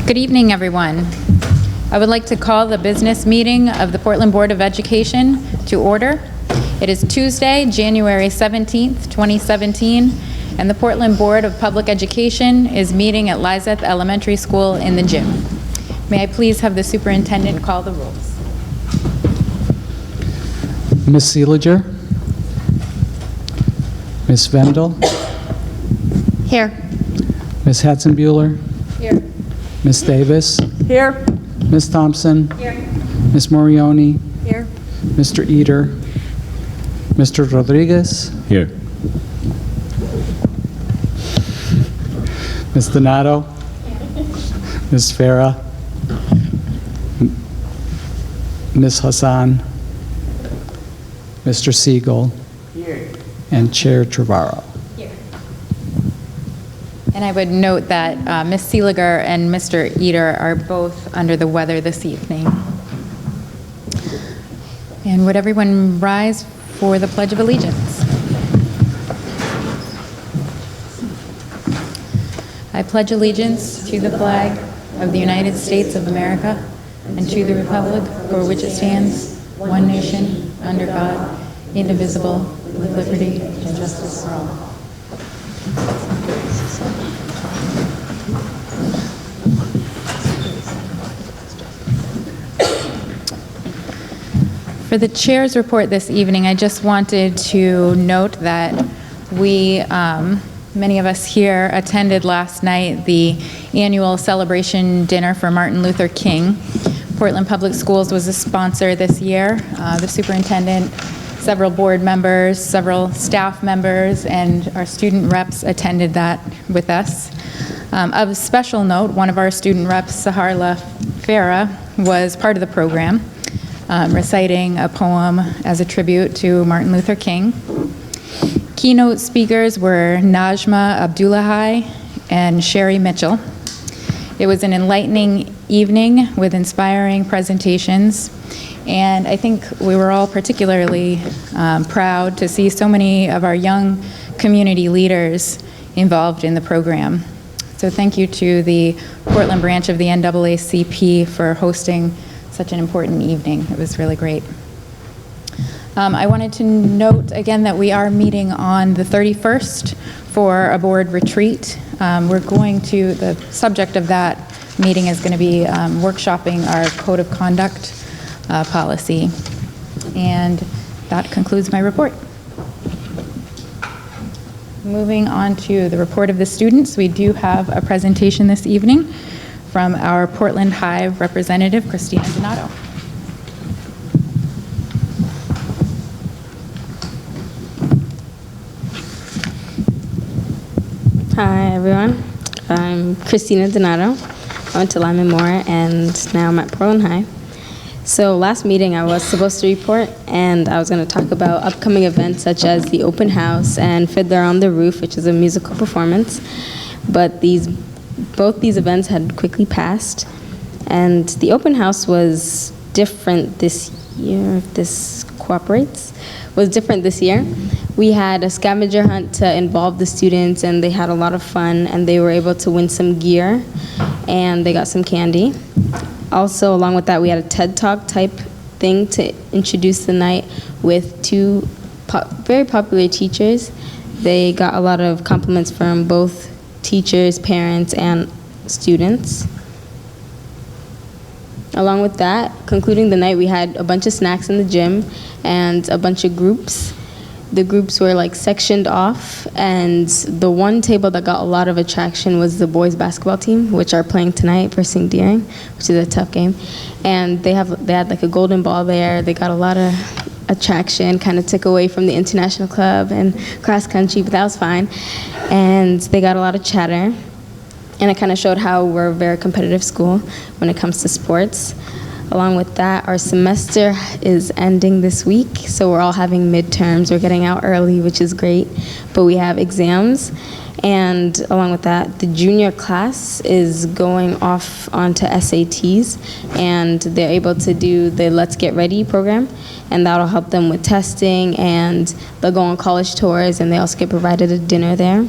Good evening, everyone. I would like to call the business meeting of the Portland Board of Education to order. It is Tuesday, January 17th, 2017, and the Portland Board of Public Education is meeting at Lizeth Elementary School in the gym. May I please have the superintendent call the rules? Ms. Seeliger? Ms. Vendel? Here. Ms. Hatzenbuehler? Here. Ms. Davis? Here. Ms. Thompson? Here. Ms. Morioni? Here. Mr. Eder? Mr. Rodriguez? Here. Ms. Donato? Ms. Farah? Ms. Hassan? Mr. Siegel? Here. And Chair Trevorrow. And I would note that Ms. Seeliger and Mr. Eder are both under the weather this evening. And would everyone rise for the Pledge of Allegiance? I pledge allegiance to the flag of the United States of America and to the republic for which it stands, one nation, under God, indivisible, with liberty and justice for all. For the chair's report this evening, I just wanted to note that we, many of us here, attended last night the annual celebration dinner for Martin Luther King. Portland Public Schools was a sponsor this year. The superintendent, several board members, several staff members, and our student reps attended that with us. Of special note, one of our student reps, Saharla Farah, was part of the program, reciting a poem as a tribute to Martin Luther King. Keynote speakers were Najma Abdullahi and Sherry Mitchell. It was an enlightening evening with inspiring presentations, and I think we were all particularly proud to see so many of our young community leaders involved in the program. So thank you to the Portland branch of the NAACP for hosting such an important evening. It was really great. I wanted to note again that we are meeting on the 31st for a board retreat. The subject of that meeting is going to be workshopping our code of conduct policy. And that concludes my report. Moving on to the report of the students, we do have a presentation this evening from our Portland Hive representative, Christina Donato. Hi, everyone. I'm Christina Donato. I went to Lyman Moore, and now I'm at Portland High. So last meeting, I was supposed to report, and I was going to talk about upcoming events such as the open house and Fiddler on the Roof, which is a musical performance. But both these events had quickly passed, and the open house was different this year, if this cooperates, was different this year. We had a scavenger hunt to involve the students, and they had a lot of fun, and they were able to win some gear, and they got some candy. Also, along with that, we had a TED Talk type thing to introduce the night with two very popular teachers. They got a lot of compliments from both teachers, parents, and students. Along with that, concluding the night, we had a bunch of snacks in the gym and a bunch of groups. The groups were like sectioned off, and the one table that got a lot of attraction was the boys basketball team, which are playing tonight versus Deering, which is a tough game. And they had like a golden ball there. They got a lot of attraction, kind of took away from the international club and cross country, but that was fine. And they got a lot of chatter, and it kind of showed how we're a very competitive school when it comes to sports. Along with that, our semester is ending this week, so we're all having midterms. We're getting out early, which is great, but we have exams. And along with that, the junior class is going off onto SATs, and they're able to do the Let's Get Ready program, and that'll help them with testing, and they'll go on college tours, and they also get provided a dinner there.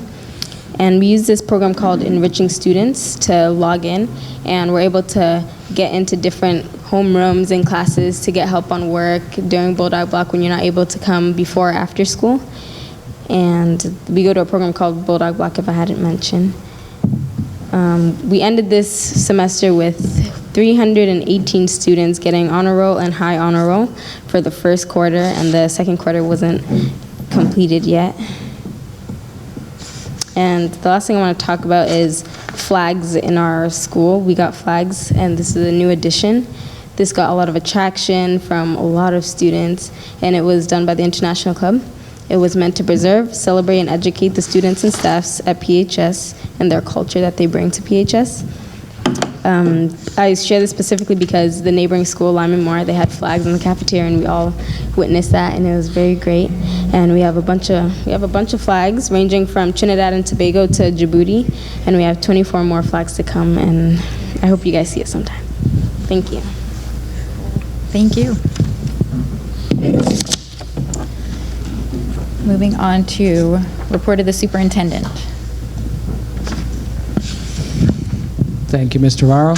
And we use this program called Enriching Students to log in, and we're able to get into different homerooms and classes to get help on work during Bulldog Block when you're not able to come before or after school. And we go to a program called Bulldog Block, if I hadn't mentioned. We ended this semester with 318 students getting honor roll and high honor roll for the first quarter, and the second quarter wasn't completed yet. And the last thing I want to talk about is flags in our school. We got flags, and this is a new addition. This got a lot of attraction from a lot of students, and it was done by the International Club. It was meant to preserve, celebrate, and educate the students and staffs at PHS and their culture that they bring to PHS. I share this specifically because the neighboring school, Lyman Moore, they had flags in the cafeteria, and we all witnessed that, and it was very great. And we have a bunch of flags ranging from Trinidad and Tobago to Djibouti, and we have 24 more flags to come, and I hope you guys see it sometime. Thank you. Thank you. Moving on to report of the superintendent. Thank you, Mr. Varro.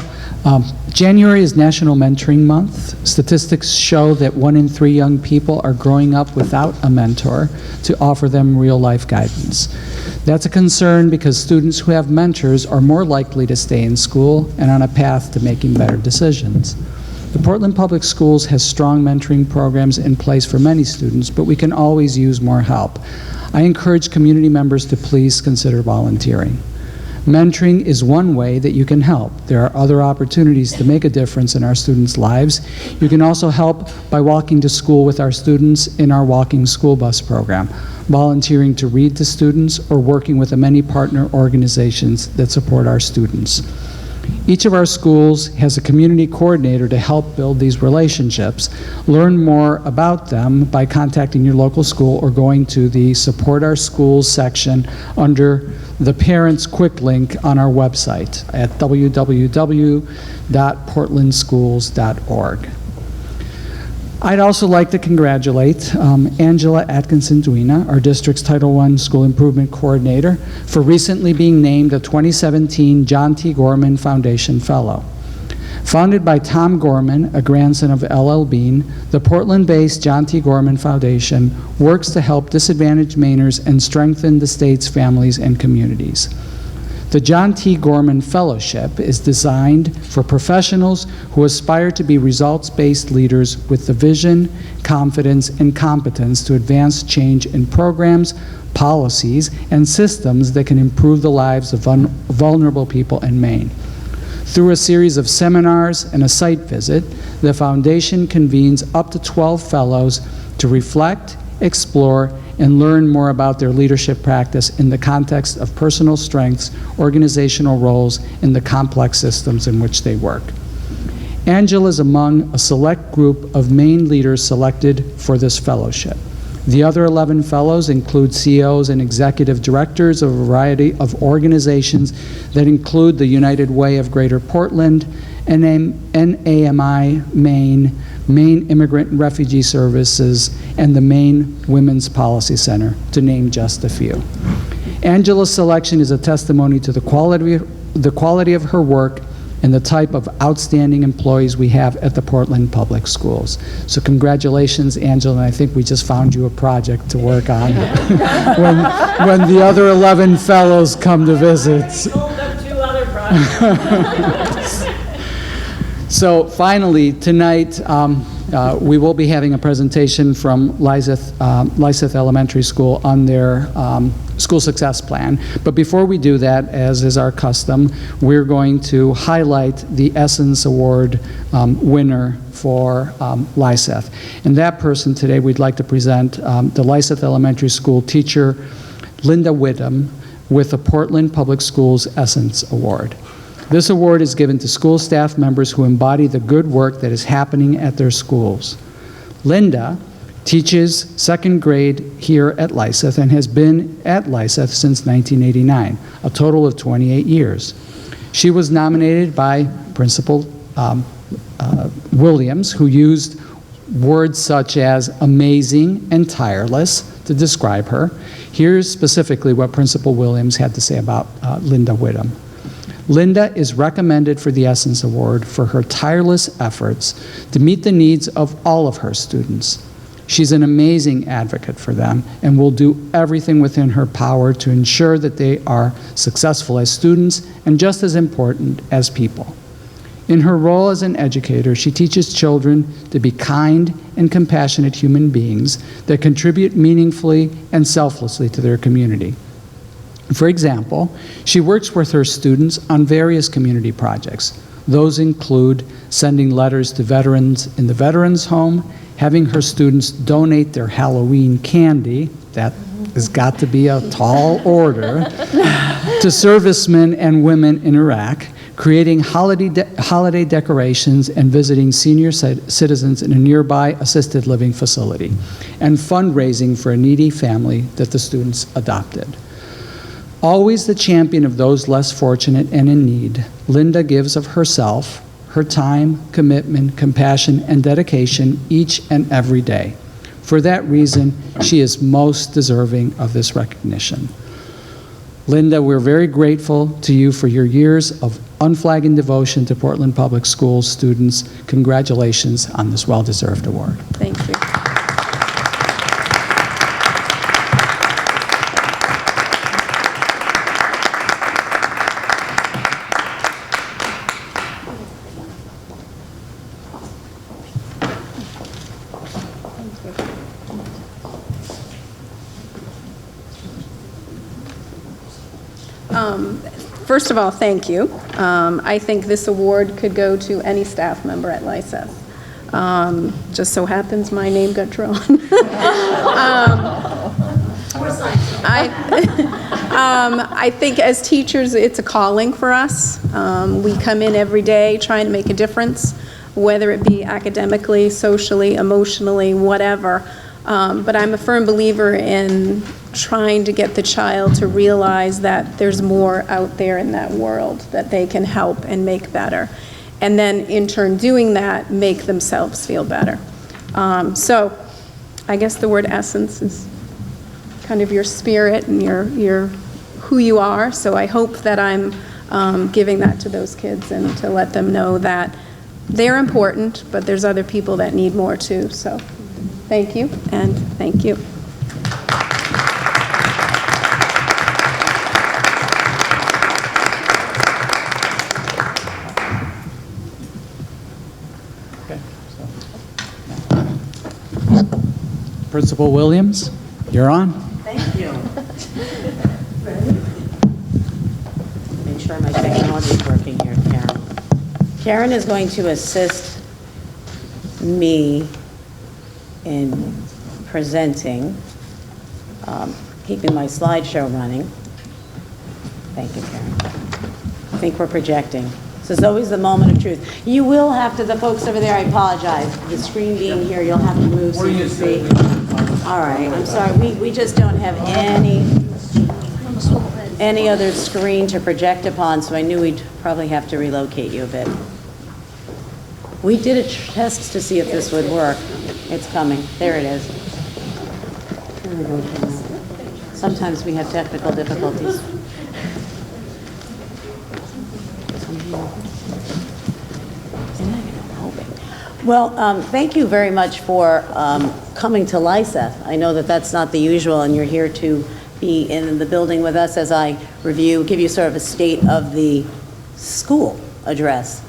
January is National Mentoring Month. Statistics show that 1 in 3 young people are growing up without a mentor to offer them real-life guidance. That's a concern because students who have mentors are more likely to stay in school and on a path to making better decisions. The Portland Public Schools has strong mentoring programs in place for many students, but we can always use more help. I encourage community members to please consider volunteering. Mentoring is one way that you can help. There are other opportunities to make a difference in our students' lives. You can also help by walking to school with our students in our walking school bus program, volunteering to read to students, or working with the many partner organizations that support our students. Each of our schools has a community coordinator to help build these relationships. Learn more about them by contacting your local school or going to the Support Our Schools section under the Parents Quick link on our website at www.portlandschools.org. I'd also like to congratulate Angela Atkinson-Duina, our district's Title I School Improvement Coordinator, for recently being named a 2017 John T. Gorman Foundation Fellow. Founded by Tom Gorman, a grandson of L.L. Bean, the Portland-based John T. Gorman Foundation works to help disadvantaged Mainers and strengthen the state's families and communities. The John T. Gorman Fellowship is designed for professionals who aspire to be results-based leaders with the vision, confidence, and competence to advance change in programs, policies, and systems that can improve the lives of vulnerable people in Maine. Through a series of seminars and a site visit, the Foundation convenes up to 12 fellows to reflect, explore, and learn more about their leadership practice in the context of personal strengths, organizational roles, and the complex systems in which they work. Angela is among a select group of Maine leaders selected for this fellowship. The other 11 fellows include CEOs and executive directors of a variety of organizations that include the United Way of Greater Portland, NAMI Maine, Maine Immigrant and Refugee Services, and the Maine Women's Policy Center, to name just a few. Angela's selection is a testimony to the quality of her work and the type of outstanding employees we have at the Portland Public Schools. So congratulations, Angela, and I think we just found you a project to work on when the other 11 fellows come to visit. I sold them 2 other projects. So finally, tonight, we will be having a presentation from Lyseth Elementary School on their school success plan. But before we do that, as is our custom, we're going to highlight the Essence Award winner for Lyseth. And that person today, we'd like to present the Lyseth Elementary School teacher, Linda Whittam, with the Portland Public Schools Essence Award. This award is given to school staff members who embody the good work that is happening at their schools. Linda teaches 2nd grade here at Lyseth and has been at Lyseth since 1989, a total of 28 years. She was nominated by Principal Williams, who used words such as amazing and tireless to describe her. Here's specifically what Principal Williams had to say about Linda Whittam. Linda is recommended for the Essence Award for her tireless efforts to meet the needs of all of her students. She's an amazing advocate for them and will do everything within her power to ensure that they are successful as students and just as important as people. In her role as an educator, she teaches children to be kind and compassionate human beings that contribute meaningfully and selflessly to their community. For example, she works with her students on various community projects. Those include sending letters to veterans in the Veterans Home, having her students donate their Halloween candy, that has got to be a tall order, to servicemen and women in Iraq, creating holiday decorations and visiting senior citizens in a nearby assisted living facility, and fundraising for a needy family that the students adopted. Always the champion of those less fortunate and in need, Linda gives of herself, her time, commitment, compassion, and dedication each and every day. For that reason, she is most deserving of this recognition. Linda, we're very grateful to you for your years of unflagging devotion to Portland Public Schools students. Congratulations on this well-deserved award. Thank you. First of all, thank you. I think this award could go to any staff member at Lyseth. Just so happens my name got drawn. I think as teachers, it's a calling for us. We come in every day trying to make a difference, whether it be academically, socially, emotionally, whatever. But I'm a firm believer in trying to get the child to realize that there's more out there in that world that they can help and make better. And then in turn doing that, make themselves feel better. So I guess the word essence is kind of your spirit and your who you are. So I hope that I'm giving that to those kids and to let them know that they're important, but there's other people that need more too. So thank you, and thank you. Principal Williams, you're on. Thank you. Make sure my technology is working here, Karen. Karen is going to assist me in presenting, keeping my slideshow running. Thank you, Karen. I think we're projecting. This is always the moment of truth. You will have to, the folks over there, I apologize. The screen being here, you'll have to move so you can see. All right, I'm sorry. We just don't have any other screen to project upon, so I knew we'd probably have to relocate you a bit. We did a test to see if this would work. It's coming. There it is. Sometimes we have technical difficulties. Well, thank you very much for coming to Lyseth. I know that that's not the usual, and you're here to be in the building with us as I give you sort of a state of the school address.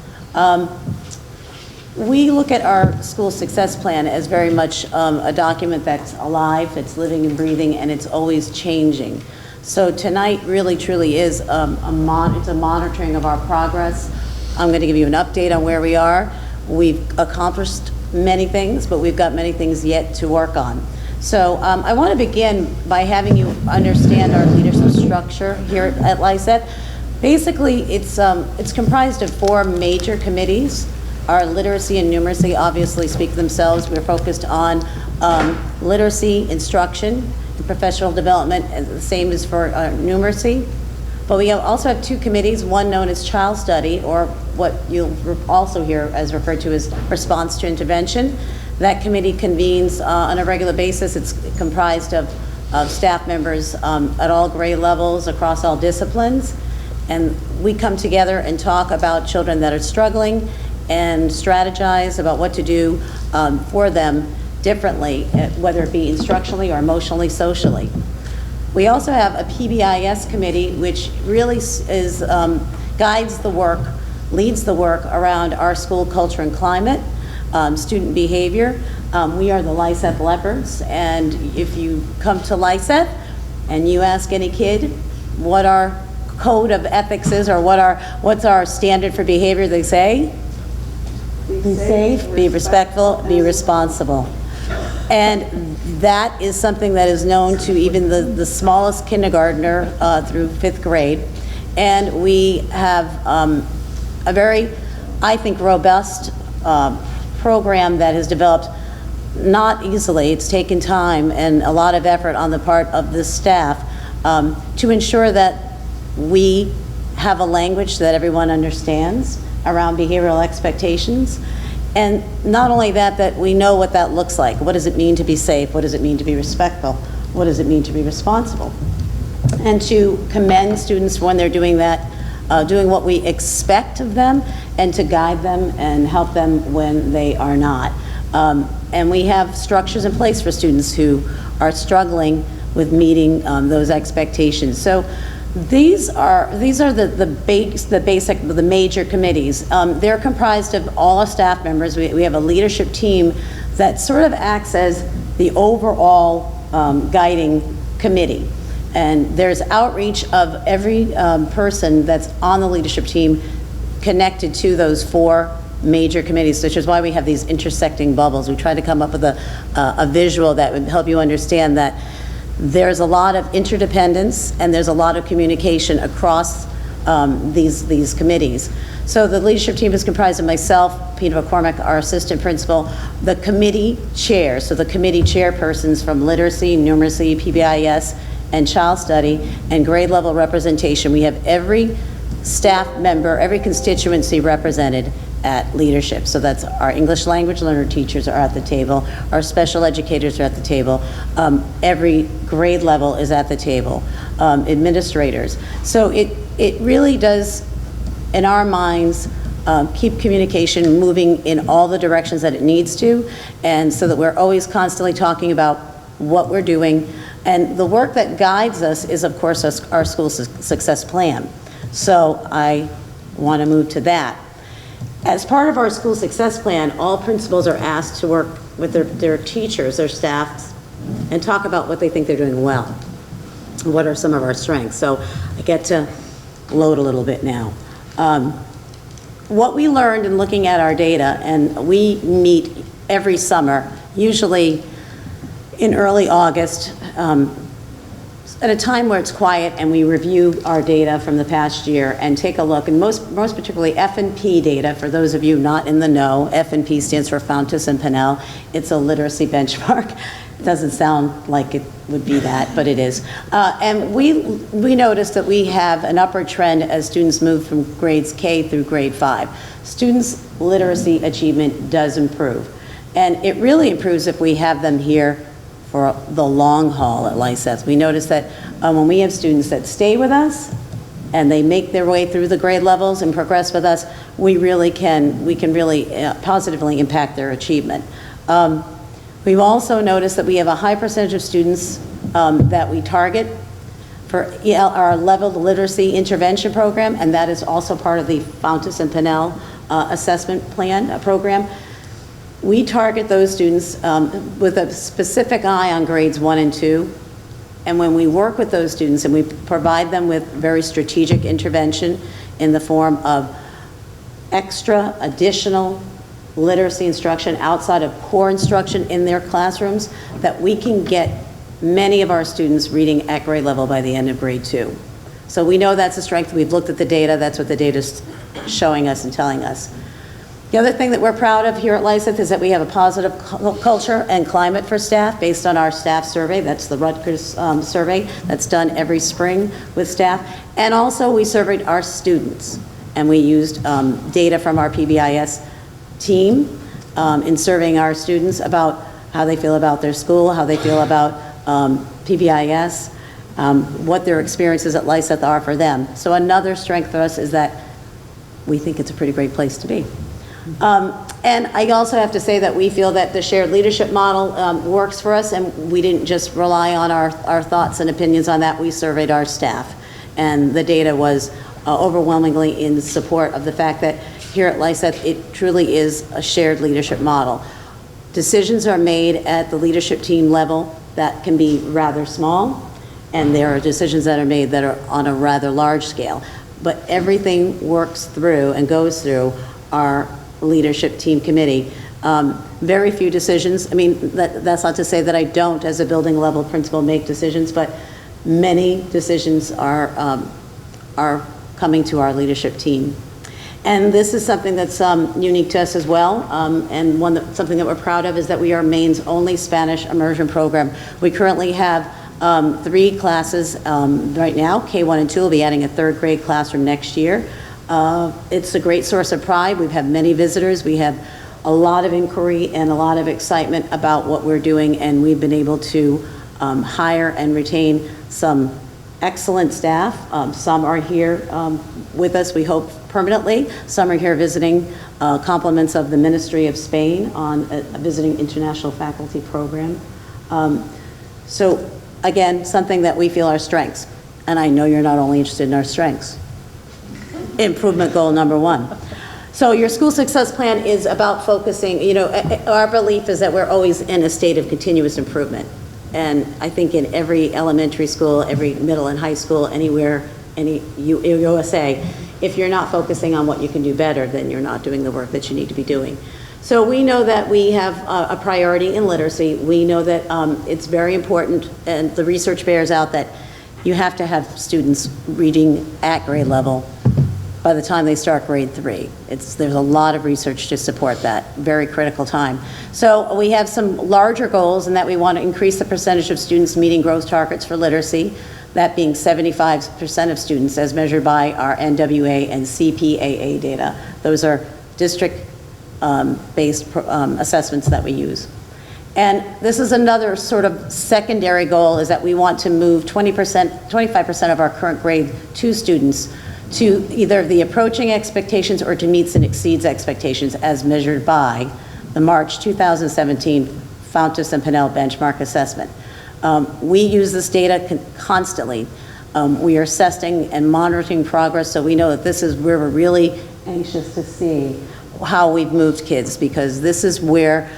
We look at our school success plan as very much a document that's alive, it's living and breathing, and it's always changing. So tonight really truly is it's a monitoring of our progress. I'm going to give you an update on where we are. We've accomplished many things, but we've got many things yet to work on. So I want to begin by having you understand our leadership structure here at Lyseth. Basically, it's comprised of 4 major committees. Our literacy and numeracy obviously speak for themselves. We're focused on literacy, instruction, and professional development, and the same is for numeracy. But we also have 2 committees, one known as child study, or what you'll also hear as referred to as response to intervention. That committee convenes on a regular basis. It's comprised of of staff members at all grade levels, across all disciplines. And we come together and talk about children that are struggling and strategize about what to do for them differently, whether it be instructionally or emotionally, socially. We also have a PBIS committee, which really is, guides the work, leads the work around our school culture and climate, student behavior. We are the Lyseth Leopards, and if you come to Lyseth and you ask any kid what our code of ethics is or what's our standard for behavior, they say, be safe, be respectful, be responsible. And that is something that is known to even the smallest kindergartner through 5th grade. And we have a very, I think, robust program that has developed not easily. It's taken time and a lot of effort on the part of the staff to ensure that we have a language that everyone understands around behavioral expectations. And not only that, that we know what that looks like. What does it mean to be safe? What does it mean to be respectful? What does it mean to be responsible? And to commend students when they're doing that, doing what we expect of them, and to guide them and help them when they are not. And we have structures in place for students who are struggling with meeting those expectations. So these are the major committees. They're comprised of all our staff members. We have a leadership team that sort of acts as the overall guiding committee. And there's outreach of every person that's on the leadership team connected to those 4 major committees, which is why we have these intersecting bubbles. We try to come up with a visual that would help you understand that there's a lot of interdependence and there's a lot of communication across these committees. So the leadership team is comprised of myself, Peter McCormick, our assistant principal, the committee chairs, so the committee chairpersons from literacy, numeracy, PBIS, and child study, and grade level representation. We have every staff member, every constituency represented at leadership. So that's our English language learner teachers are at the table, our special educators are at the table, every grade level is at the table, administrators. So it really does, in our minds, keep communication moving in all the directions that it needs to, and so that we're always constantly talking about what we're doing. And the work that guides us is, of course, our school success plan. So I want to move to that. As part of our school success plan, all principals are asked to work with their teachers, their staffs, and talk about what they think they're doing well. What are some of our strengths? So I get to load a little bit now. What we learned in looking at our data, and we meet every summer, usually in early August, at a time where it's quiet, and we review our data from the past year and take a look, and most particularly F&P data. For those of you not in the know, F&P stands for Fountas and Pinnell. It's a literacy benchmark. It doesn't sound like it would be that, but it is. And we noticed that we have an upward trend as students move from grades K through grade 5. Students' literacy achievement does improve. And it really improves if we have them here for the long haul at Lyseth. We notice that when we have students that stay with us and they make their way through the grade levels and progress with us, we can really positively impact their achievement. We've also noticed that we have a high percentage of students that we target for our leveled literacy intervention program, and that is also part of the Fountas and Pinnell assessment plan program. We target those students with a specific eye on grades 1 and 2. And when we work with those students and we provide them with very strategic intervention in the form of extra, additional literacy instruction outside of core instruction in their classrooms, that we can get many of our students reading at grade level by the end of grade 2. So we know that's a strength. We've looked at the data. That's what the data's showing us and telling us. The other thing that we're proud of here at Lyseth is that we have a positive culture and climate for staff based on our staff survey. That's the Rutgers survey that's done every spring with staff. And also we surveyed our students, and we used data from our PBIS team in surveying our students about how they feel about their school, how they feel about PBIS, what their experiences at LISETH are for them. So another strength for us is that we think it's a pretty great place to be. And I also have to say that we feel that the shared leadership model works for us, and we didn't just rely on our thoughts and opinions on that. We surveyed our staff, and the data was overwhelmingly in support of the fact that here at LISETH, it truly is a shared leadership model. Decisions are made at the leadership team level that can be rather small, and there are decisions that are made that are on a rather large scale. But everything works through and goes through our leadership team committee. Very few decisions, I mean, that's not to say that I don't, as a building level principal, make decisions, but many decisions are coming to our leadership team. And this is something that's unique to us as well, and something that we're proud of is that we are Maine's only Spanish immersion program. We currently have 3 classes right now. K1 and 2 will be adding a 3rd grade classroom next year. It's a great source of pride. We've had many visitors. We have a lot of inquiry and a lot of excitement about what we're doing, and we've been able to hire and retain some excellent staff. Some are here with us, we hope, permanently. Some are here visiting compliments of the Ministry of Spain on a visiting international faculty program. So again, something that we feel are strengths. And I know you're not only interested in our strengths. Improvement goal number 1. So your school success plan is about focusing, you know, our belief is that we're always in a state of continuous improvement. And I think in every elementary school, every middle and high school, anywhere, any USA, if you're not focusing on what you can do better, then you're not doing the work that you need to be doing. So we know that we have a priority in literacy. We know that it's very important, and the research bears out that you have to have students reading at grade level by the time they start grade 3. There's a lot of research to support that, very critical time. So we have some larger goals in that we want to increase the percentage of students meeting growth targets for literacy, that being 75% of students as measured by our NWA and CPAA data. Those are district-based assessments that we use. And this is another sort of secondary goal, is that we want to move 25% of our current grade 2 students to either the approaching expectations or to meets and exceeds expectations as measured by the March 2017 Fountas and Pinnell benchmark assessment. We use this data constantly. We are assessing and monitoring progress, so we know that this is where we're really anxious to see how we've moved kids, because this is where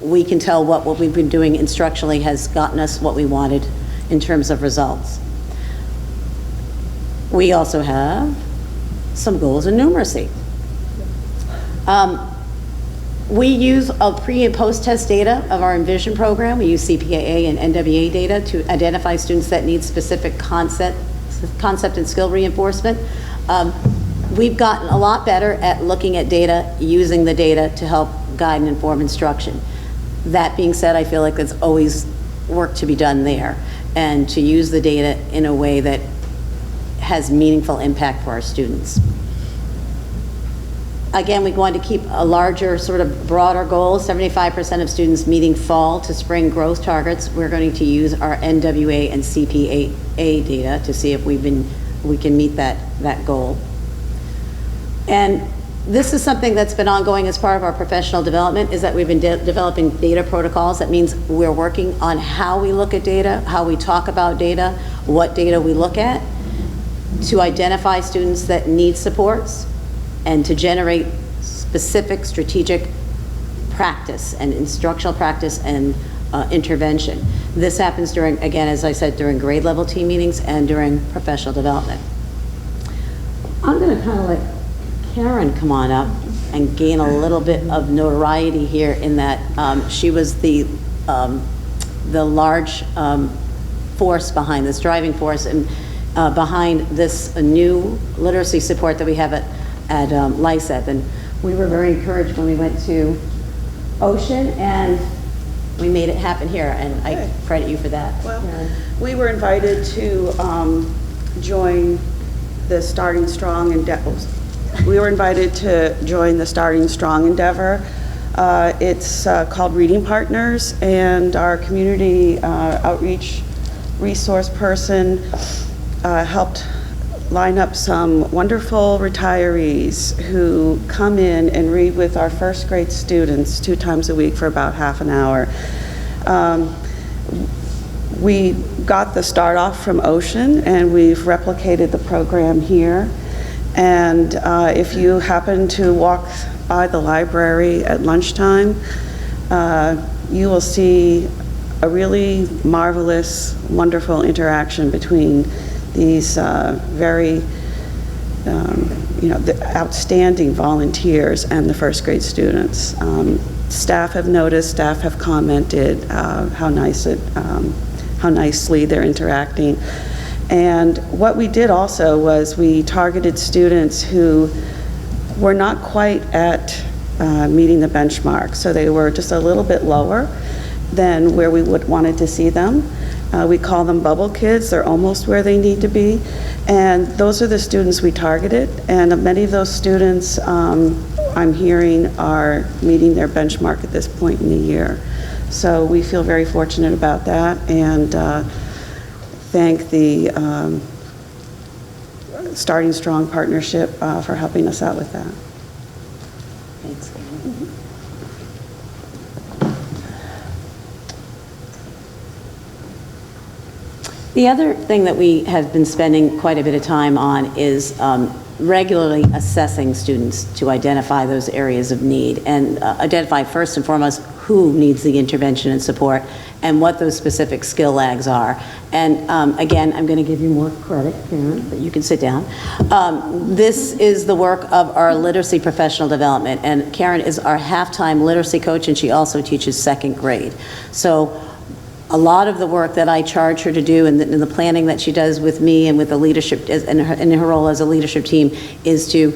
we can tell what we've been doing instructionally has gotten us what we wanted in terms of results. We also have some goals in numeracy. We use pre- and post-test data of our Envision program. We use CPAA and NWA data to identify students that need specific concept and skill reinforcement. We've gotten a lot better at looking at data, using the data to help guide and inform instruction. That being said, I feel like there's always work to be done there, and to use the data in a way that has meaningful impact for our students. Again, we want to keep a larger, sort of broader goal, 75% of students meeting fall to spring growth targets. We're going to use our NWA and CPAA data to see if we can meet that goal. And this is something that's been ongoing as part of our professional development, is that we've been developing data protocols. That means we're working on how we look at data, how we talk about data, what data we look at, to identify students that need supports, and to generate specific strategic practice and instructional practice and intervention. This happens during, again, as I said, during grade level team meetings and during professional development. I'm going to kind of let Karen come on up and gain a little bit of notoriety here, in that she was the large force behind this, driving force, and behind this new literacy support that we have at LISETH. And we were very encouraged when we went to Ocean, and we made it happen here, and I credit you for that. Well, we were invited to join the Starting Strong endeavor. We were invited to join the Starting Strong endeavor It's called Reading Partners, and our community outreach resource person helped line up some wonderful retirees who come in and read with our first grade students 2 times a week for about half an hour. We got the start off from Ocean, and we've replicated the program here. And if you happen to walk by the library at lunchtime, you will see a really marvelous, wonderful interaction between these very the outstanding volunteers and the first grade students. Staff have noticed, staff have commented how nicely they're interacting. And what we did also was we targeted students who were not quite at meeting the benchmark, so they were just a little bit lower than where we would wanted to see them. We call them bubble kids. They're almost where they need to be. And those are the students we targeted. And many of those students, I'm hearing, are meeting their benchmark at this point in the year. So we feel very fortunate about that, and thank the Starting Strong Partnership for helping us out with that. Thanks. The other thing that we have been spending quite a bit of time on is regularly assessing students to identify those areas of need and identify first and foremost who needs the intervention and support and what those specific skill lags are. And again, I'm going to give you more credit, Karen, but you can sit down. This is the work of our literacy professional development, and Karen is our half-time literacy coach, and she also teaches 2nd grade. So a lot of the work that I charge her to do and the planning that she does with me and with the leadership in her role as a leadership team is to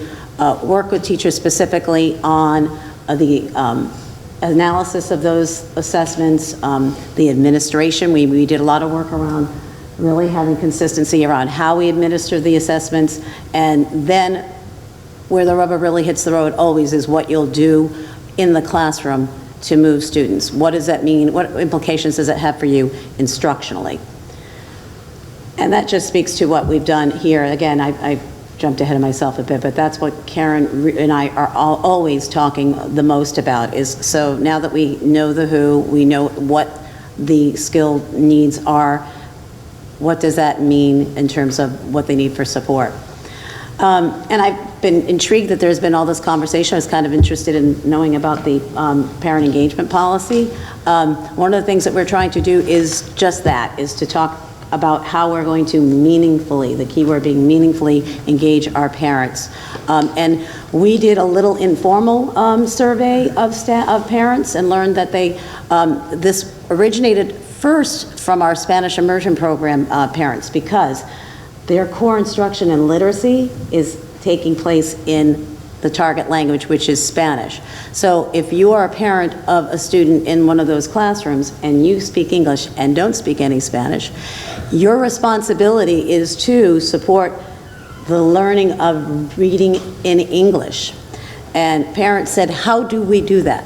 work with teachers specifically on the analysis of those assessments, the administration. We did a lot of work around really having consistency around how we administer the assessments, and then where the rubber really hits the road always is what you'll do in the classroom to move students. What does that mean? What implications does it have for you instructionally? And that just speaks to what we've done here. Again, I jumped ahead of myself a bit, but that's what Karen and I are always talking the most about is, so now that we know the who, we know what the skill needs are, what does that mean in terms of what they need for support? And I've been intrigued that there's been all this conversation. I was kind of interested in knowing about the parent engagement policy. One of the things that we're trying to do is just that, is to talk about how we're going to meaningfully, the key word being meaningfully, engage our parents. And we did a little informal survey of parents and learned that this originated first from our Spanish immersion program parents, because their core instruction in literacy is taking place in the target language, which is Spanish. So if you are a parent of a student in one of those classrooms and you speak English and don't speak any Spanish, your responsibility is to support the learning of reading in English. And parents said, how do we do that?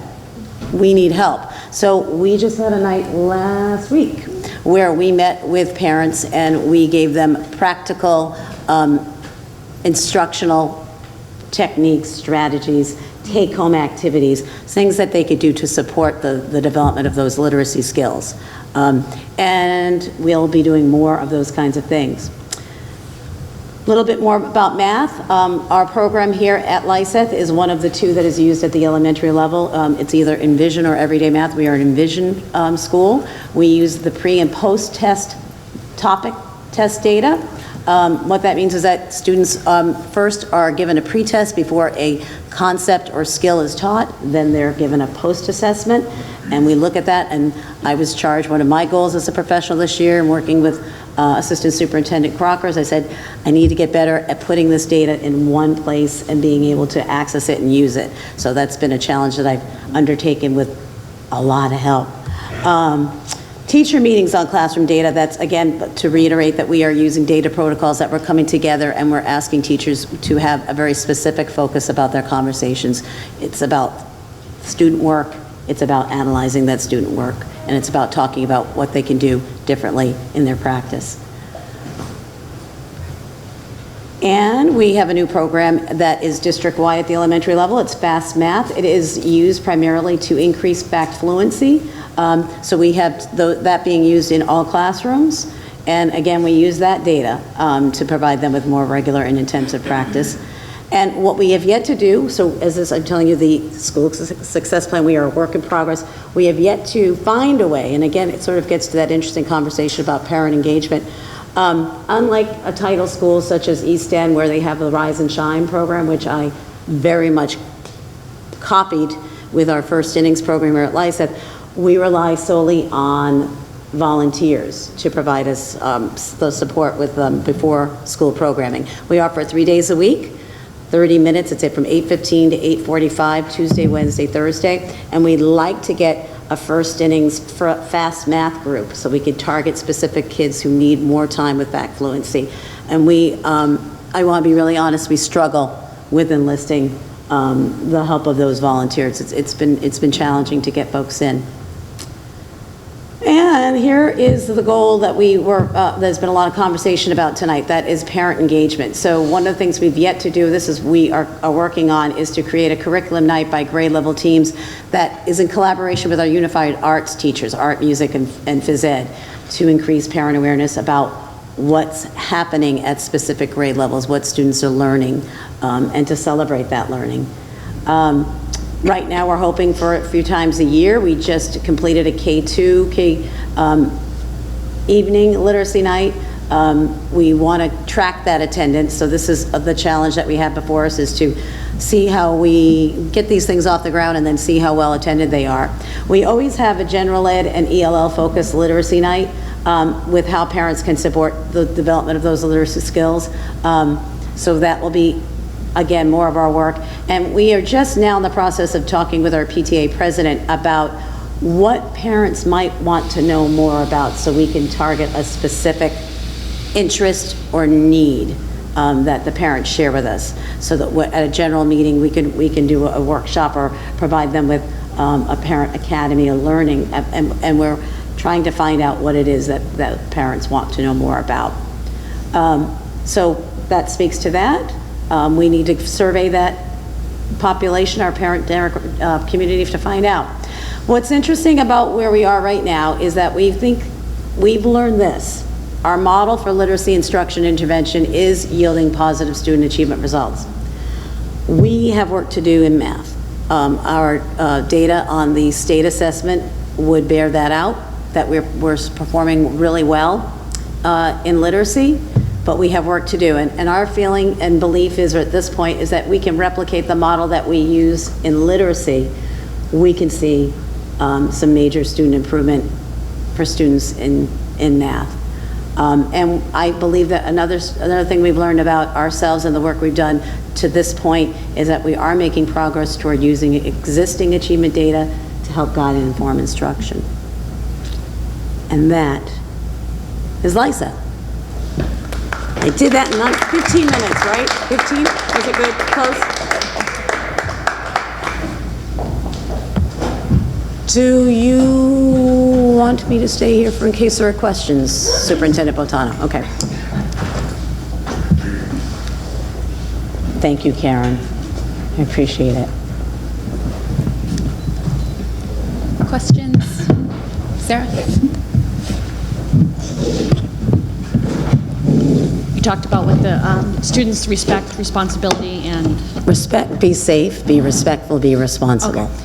We need help. So we just had a night last week where we met with parents and we gave them practical instructional techniques, strategies, take-home activities, things that they could do to support the development of those literacy skills. And we'll be doing more of those kinds of things. A little bit more about math. Our program here at Lyseth is one of the 2 that is used at the elementary level. It's either Envision or Everyday Math. We are an Envision school. We use the pre and post-test topic test data. What that means is that students first are given a pre-test before a concept or skill is taught, then they're given a post-assessment, and we look at that. And I was charged, one of my goals as a professional this year, and working with Assistant Superintendent Crocker, I said, I need to get better at putting this data in one place and being able to access it and use it. So that's been a challenge that I've undertaken with a lot of help. Teacher meetings on classroom data, that's, again, to reiterate that we are using data protocols that we're coming together, and we're asking teachers to have a very specific focus about their conversations. It's about student work, it's about analyzing that student work, and it's about talking about what they can do differently in their practice. And we have a new program that is district-wide at the elementary level. It's Fast Math. It is used primarily to increase back fluency. So we have that being used in all classrooms. And again, we use that data to provide them with more regular and intensive practice. And what we have yet to do, so as I'm telling you, the school success plan, we are a work in progress. We have yet to find a way, and again, it sort of gets to that interesting conversation about parent engagement. Unlike a title school such as East End, where they have the Rise and Shine program, which I very much copied with our first innings program here at Lyseth, we rely solely on volunteers to provide us the support with before school programming. We offer 3 days a week, 30 minutes, it's from 8:15 to 8:45, Tuesday, Wednesday, Thursday, and we'd like to get a first innings fast math group so we could target specific kids who need more time with back fluency. And I want to be really honest, we struggle with enlisting the help of those volunteers. It's been challenging to get folks in. And here is the goal that there's been a lot of conversation about tonight, that is parent engagement. So one of the things we've yet to do, we are working on, is to create a curriculum night by grade level teams that is in collaboration with our unified arts teachers, art, music, and phys ed, to increase parent awareness about what's happening at specific grade levels, what students are learning, and to celebrate that learning. Right now, we're hoping for a few times a year. We just completed a K2 evening literacy night. We want to track that attendance, so this is the challenge that we have before us, is to see how we get these things off the ground and then see how well attended they are. We always have a general ed and ELL focused literacy night with how parents can support the development of those literacy skills. So that will be, again, more of our work. And we are just now in the process of talking with our PTA president about what parents might want to know more about, so we can target a specific interest or need that the parents share with us, so that at a general meeting we can do a workshop or provide them with a parent academy of learning, and we're trying to find out what it is that parents want to know more about. So that speaks to that. We need to survey that population, our parent community, to find out. What's interesting about where we are right now is that we've learned this. Our model for literacy instruction intervention is yielding positive student achievement results. We have work to do in math. Our data on the state assessment would bear that out, that we're performing really well in literacy. But we have work to do, and our feeling and belief is, at this point, is that we can replicate the model that we use in literacy. We can see some major student improvement for students in math. And I believe that another thing we've learned about ourselves and the work we've done to this point is that we are making progress toward using existing achievement data to help guide and inform instruction. And that is Lyseth. I did that in 15 minutes, right? 15? Was it good? Close? Do you want me to stay here in case there are questions, Superintendent Botana? Okay. Thank you, Karen. I appreciate it. Questions? Sarah? You talked about what the students' respect, responsibility, and... Respect, be safe, be respectful, be responsible. Okay.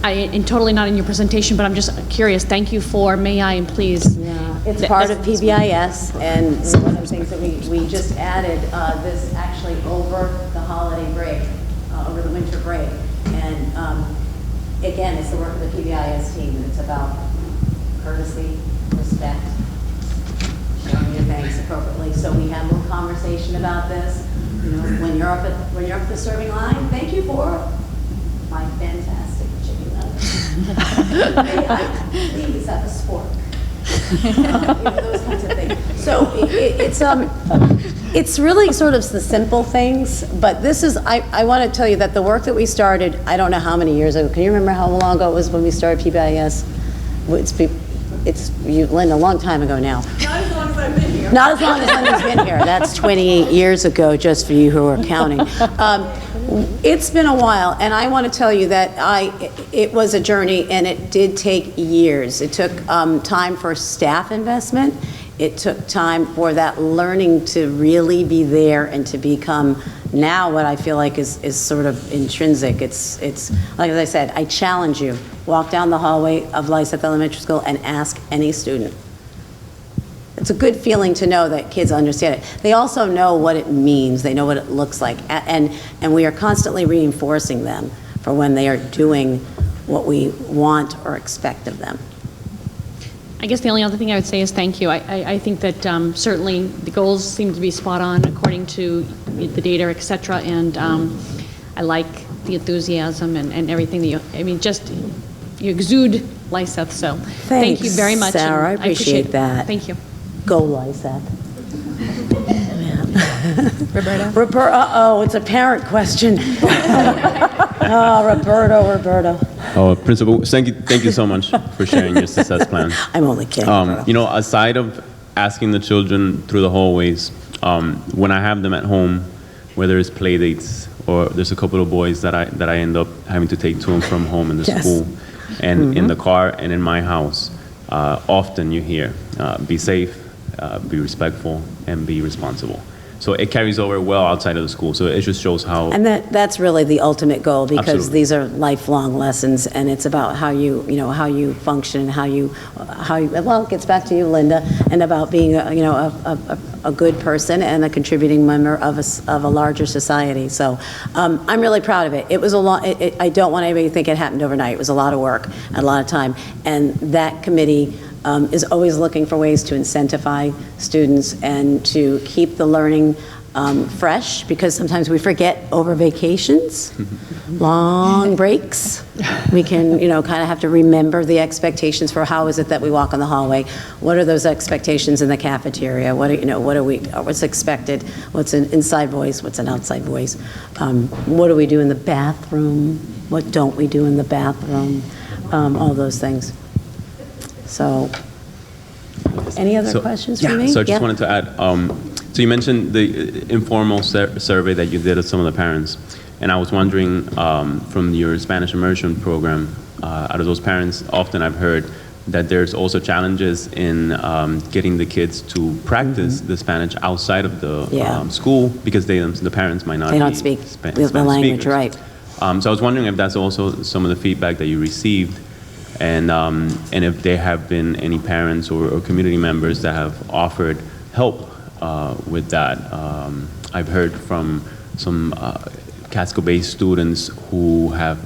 And totally not in your presentation, but I'm just curious. Thank you for, may I and please. Yeah, it's part of PBIS, and one of the things that we just added this actually over the holiday break, over the winter break. And again, it's the work of the PBIS team, and it's about courtesy, respect, showing your thanks appropriately. So we had a little conversation about this. You know, when you're up at the serving line, thank you for my fantastic chicken nuggets. May I please have a spork? Those kinds of things. So it's really sort of the simple things, but this is, I want to tell you that the work that we started, I don't know how many years ago. Can you remember how long ago it was when we started PBIS? Linda, a long time ago now. Not as long as I've been here. Not as long as Linda's been here. That's 28 years ago, just for you who are counting. It's been a while, and I want to tell you that it was a journey, and it did take years. It took time for staff investment. It took time for that learning to really be there and to become now what I feel like is sort of intrinsic. It's like, as I said, I challenge you. Walk down the hallway of Lyseth Elementary School and ask any student. It's a good feeling to know that kids understand it. They also know what it means. They know what it looks like. And we are constantly reinforcing them for when they are doing what we want or expect of them. I guess the only other thing I would say is thank you. I think that certainly the goals seem to be spot on according to the data, et cetera, and I like the enthusiasm and everything that you exude, Lyseth, so thank you very much. Sarah, I and appreciate it. that. Thank you. Go, Lyseth. Roberta? Uh-oh, it's a parent question. Oh, Roberto. Oh, Principal, thank you so much for sharing your success plan. I'm only kidding. Aside of asking the children through the hallways, when I have them at home, whether it's play dates or there's a couple of boys that I end up having to take to and from home in the school, and in the car and in my house, often you hear, be safe, be respectful, and be responsible. So it carries over well outside of the school. So it just shows how. And that's really the ultimate goal, because Absolutely. these are lifelong lessons, and it's about how you function, how you well, it gets back to you, Linda, and about being a good person and a contributing member of a larger society. So I'm really proud of it. It was a lot. I don't want anybody to think it happened overnight. It was a lot of work and a lot of time, and that committee is always looking for ways to incentivize students and to keep the learning fresh, because sometimes we forget over vacations, long breaks. We can, kind of have to remember the expectations for how is it that we walk on the hallway? What are those expectations in the cafeteria? What's expected? What's an inside voice? What's an outside voice? What do we do in the bathroom? What don't we do in the bathroom? All those things. So, any other questions for me? So I just wanted to add, so you mentioned the informal survey that you did of some of the parents, and I was wondering, from your Spanish immersion program, out of those parents, often I've heard that there's also challenges in getting the kids to practice the Spanish outside of the school, because the parents might not don't speak the language, right. So I was wondering if that's also some of the feedback that you received, and if there have been any parents or community members that have offered help with that. I've heard from some Casco-based students who have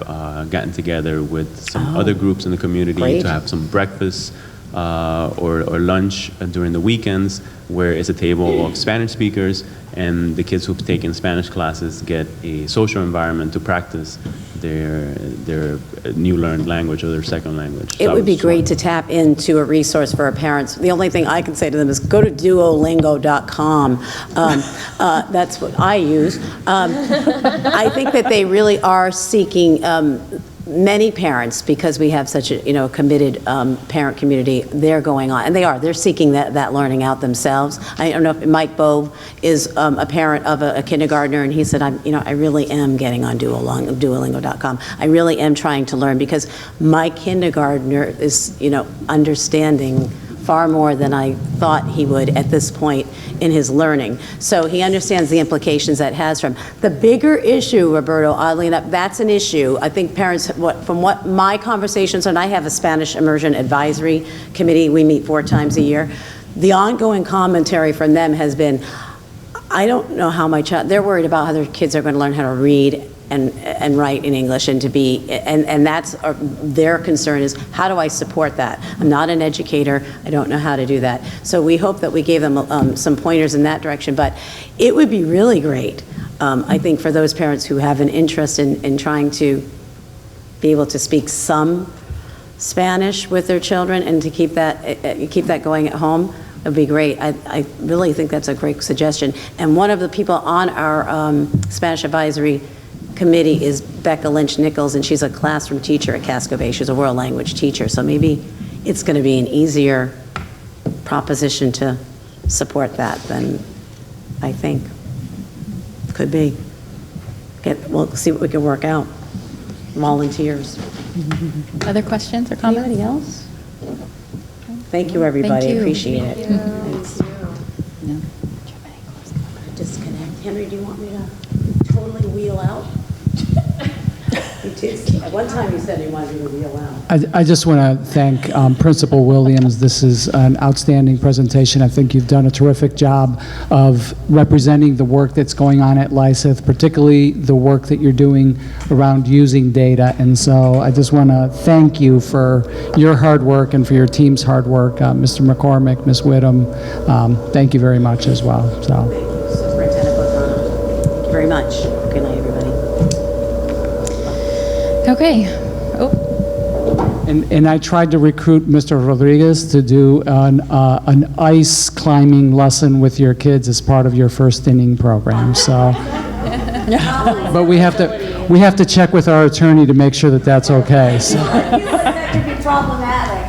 gotten together with some other groups in the community to have some breakfast or lunch during the weekends, where it's a table of Spanish speakers, and the kids who've taken Spanish classes get a social environment to practice their new learned language or their second language. It would be great to tap into a resource for our parents. The only thing I can say to them is go to duolingo.com. That's what I use. I think that they really are seeking, many parents, because we have such a committed parent community, they're going on, and they're seeking that learning out themselves. I don't know if Mike Bove is a parent of a kindergartner, and he said, I really am getting on Duolingo.com. I really am trying to learn, because my kindergartner is understanding far more than I thought he would at this point in his learning. So he understands the implications that has from. The bigger issue, Roberto, oddly enough, that's an issue. I think parents, from what my conversations, and I have a Spanish immersion advisory committee, we meet 4 times a year. The ongoing commentary from them has been, I don't know how my child, they're worried about how their kids are going to learn how to read and write in English, and to be, and that's their concern is, how do I support that? I'm not an educator, I don't know how to do that. So we hope that we gave them some pointers in that direction, but it would be really great, I think, for those parents who have an interest in trying to be able to speak some Spanish with their children and to keep that going at home would be great. I really think that's a great suggestion. And one of the people on our Spanish advisory committee is Becca Lynch-Nichols, and she's a classroom teacher at Casco Bay. She's a world language teacher, so maybe it's going to be an easier proposition to support that than I think could be. We'll see what we can work out. Volunteers. Other questions or comments? Anybody else? Thank you, everybody. Thank you. Appreciate it. Thanks. Disconnect. Henry, do you want me to totally wheel out? At one time he said he wanted me to wheel out. I just want to thank Principal Williams. This is an outstanding presentation. I think you've done a terrific job of representing the work that's going on at Lyseth, particularly the work that you're doing around using data. And so I just want to thank you for your hard work and for your team's hard work. Mr. McCormick, Ms. Whittam, thank you very much as well. So. Superintendent Botano. Thank you very much. Good night, everybody. Okay. Oh, And I tried to recruit Mr. Rodriguez to do an ice climbing lesson with your kids as part of your first inning program. So, but we have to check with our attorney to make sure that that's okay. So. That could be problematic.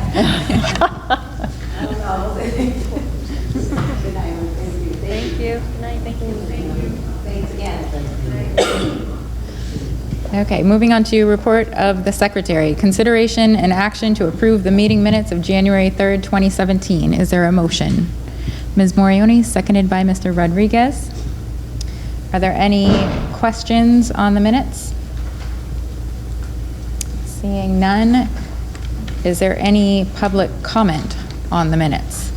I don't know. Good night, everyone. Thank you. Good night. Thank you. Thanks again. okay. Moving on to report of the secretary. Consideration and action to approve the meeting minutes of January 3rd, 2017. Is there a motion? Ms. Morioni, seconded by Mr. Rodriguez. Are there any questions on the minutes? Seeing none, is there any public comment on the minutes?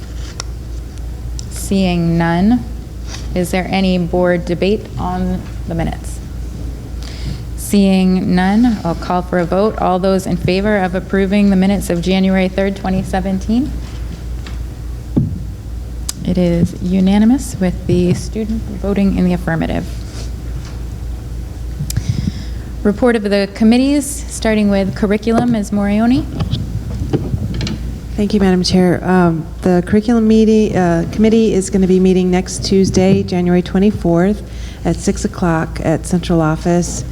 Seeing none, is there any board debate on the minutes? Seeing none, I'll call for a vote. All those in favor of approving the minutes of January 3rd, 2017? It is unanimous with the student voting in the affirmative. Report of the committees, starting with curriculum, Ms. Morioni. Thank you, Madam Chair. The curriculum committee is going to be meeting next Tuesday, January 24th at 6 o'clock at Central Office.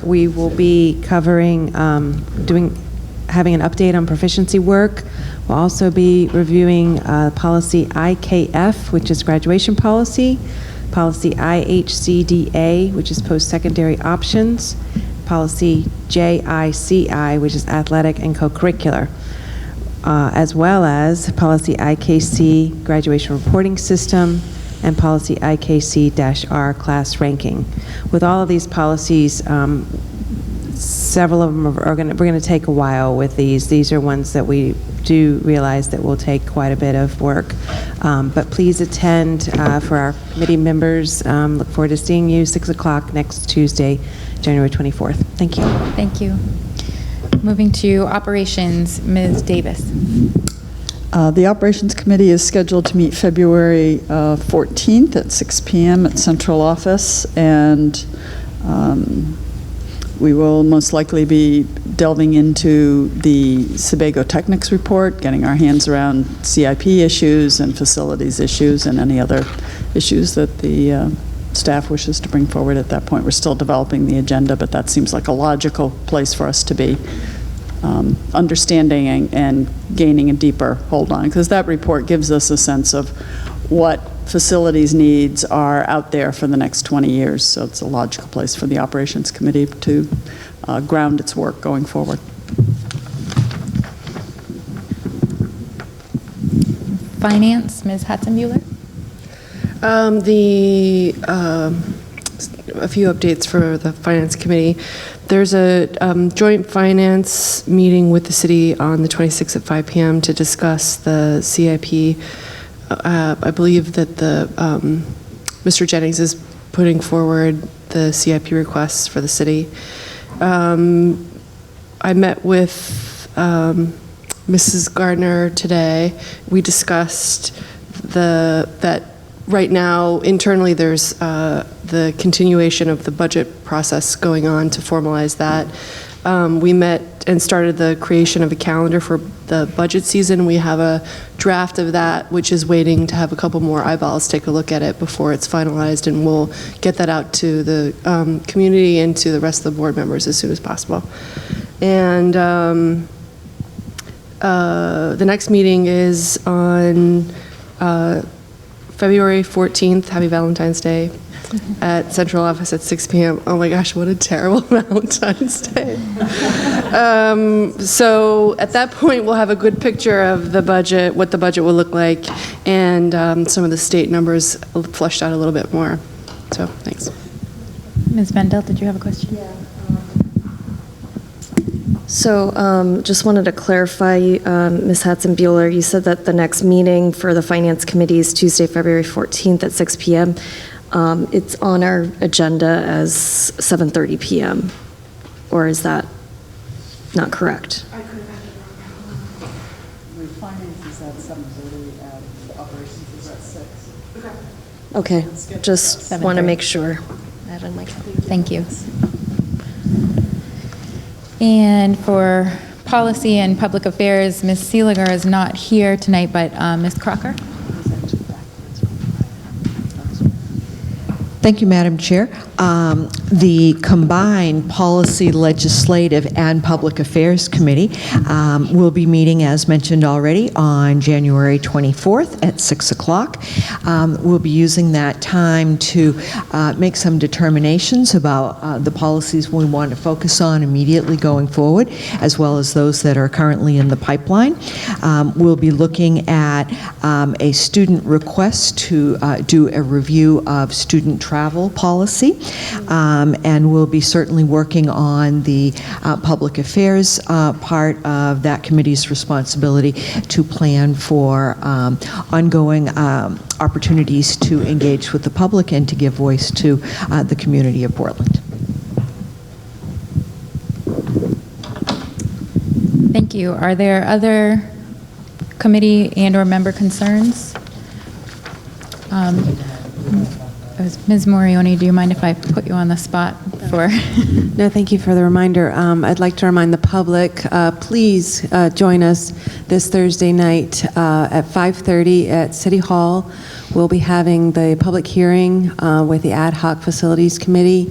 We will be covering, having an update on proficiency work. We'll also be reviewing policy IKF, which is graduation policy, policy IHCDA, which is post-secondary options, policy JICI, which is athletic and co-curricular, as well as policy IKC, graduation reporting system, and policy IKC-R, class ranking. With all of these policies, several of them we're going to take a while with these. These are ones that we do realize that will take quite a bit of work. But please attend for our committee members. Look forward to seeing you 6 o'clock next Tuesday, January 24th. Thank you. Thank you. Moving to operations, Ms. Davis. The Operations Committee is scheduled to meet February 14th at 6 p.m. at Central Office, and we will most likely be delving into the Sebago Technics report, getting our hands around CIP issues and facilities issues and any other issues that the staff wishes to bring forward at that point. We're still developing the agenda, but that seems like a logical place for us to be understanding and gaining a deeper hold on, because that report gives us a sense of what facilities needs are out there for the next 20 years. So it's a logical place for the Operations Committee to ground its work going forward. Finance, Ms. Hatzenbuehler. A few updates for the Finance Committee. There's a joint finance meeting with the city on the 26th at 5 p.m. to discuss the CIP. I believe that Mr. Jennings is putting forward the CIP requests for the city. I met with Mrs. Gardner today. We discussed that Right now, internally, there's the continuation of the budget process going on to formalize that. We met and started the creation of a calendar for the budget season. We have a draft of that, which is waiting to have a couple more eyeballs take a look at it before it's finalized, and we'll get that out to the community and to the rest of the board members as soon as possible. And the next meeting is on February 14th, happy Valentine's Day, at Central Office at 6 p.m. Oh my gosh, what a terrible Valentine's Day. So at that point, we'll have a good picture of the budget, what the budget will look like, and some of the state numbers fleshed out a little bit more. So, thanks. Ms. Vendel, did you have a question? Yeah. So just wanted to clarify, Ms. Hatzenbuehler, you said that the next meeting for the Finance Committee is Tuesday, February 14th at 6 p.m. It's on our agenda as 7:30 p.m., or is that not correct? I could have had it wrong. Finance is at 7:30 and operations is at 6. Okay, just want to make sure. I have it in my calendar. Thank you. And for Policy and Public Affairs, Ms. Seeliger is not here tonight, but Ms. Crocker? Thank you, Madam Chair. The combined Policy, Legislative, and Public Affairs Committee will be meeting, as mentioned already, on January 24th at 6 o'clock. We'll be using that time to make some determinations about the policies we want to focus on immediately going forward, as well as those that are currently in the pipeline. We'll be looking at a student request to do a review of student travel policy, and we'll be certainly working on the public affairs part of that committee's responsibility to plan for ongoing opportunities to engage with the public and to give voice to the community of Portland. Thank you. Are there other committee and/or member concerns? Ms. Morioni, do you mind if I put you on the spot for? No, thank you for the reminder. I'd like to remind the public, please join us this Thursday night at 5:30 at City Hall. We'll be having the public hearing with the Ad Hoc Facilities Committee.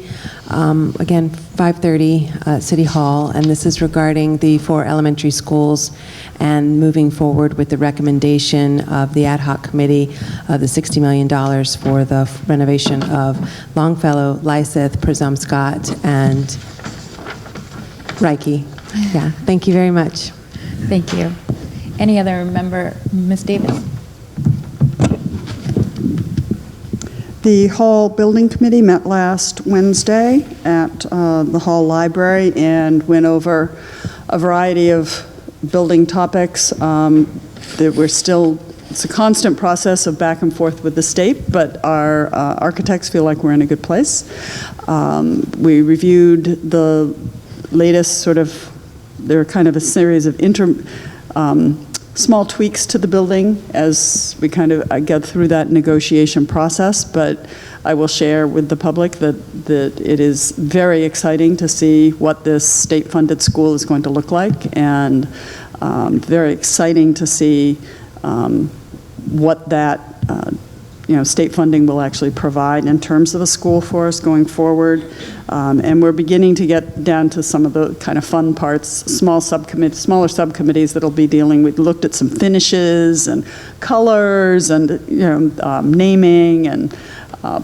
Again, 5:30 at City Hall, and this is regarding the 4 elementary schools and moving forward with the recommendation of the Ad Hoc Committee of the $60 million for the renovation of Longfellow, Lyseth, Presumpscot, and Reiki. Yeah, thank you very much. Thank you. Any other member? Ms. Davis? The Hall Building Committee met last Wednesday at the Hall Library and went over a variety of building topics. It's a constant process of back and forth with the state, but our architects feel like we're in a good place. We reviewed the latest there are kind of a series of small tweaks to the building as we kind of get through that negotiation process, but I will share with the public that it is very exciting to see what this state-funded school is going to look like, and very exciting to see what that state funding will actually provide in terms of a school for us going forward. And we're beginning to get down to some of the kind of fun parts, smaller subcommittees that'll be dealing with, looked at some finishes and colors and, naming and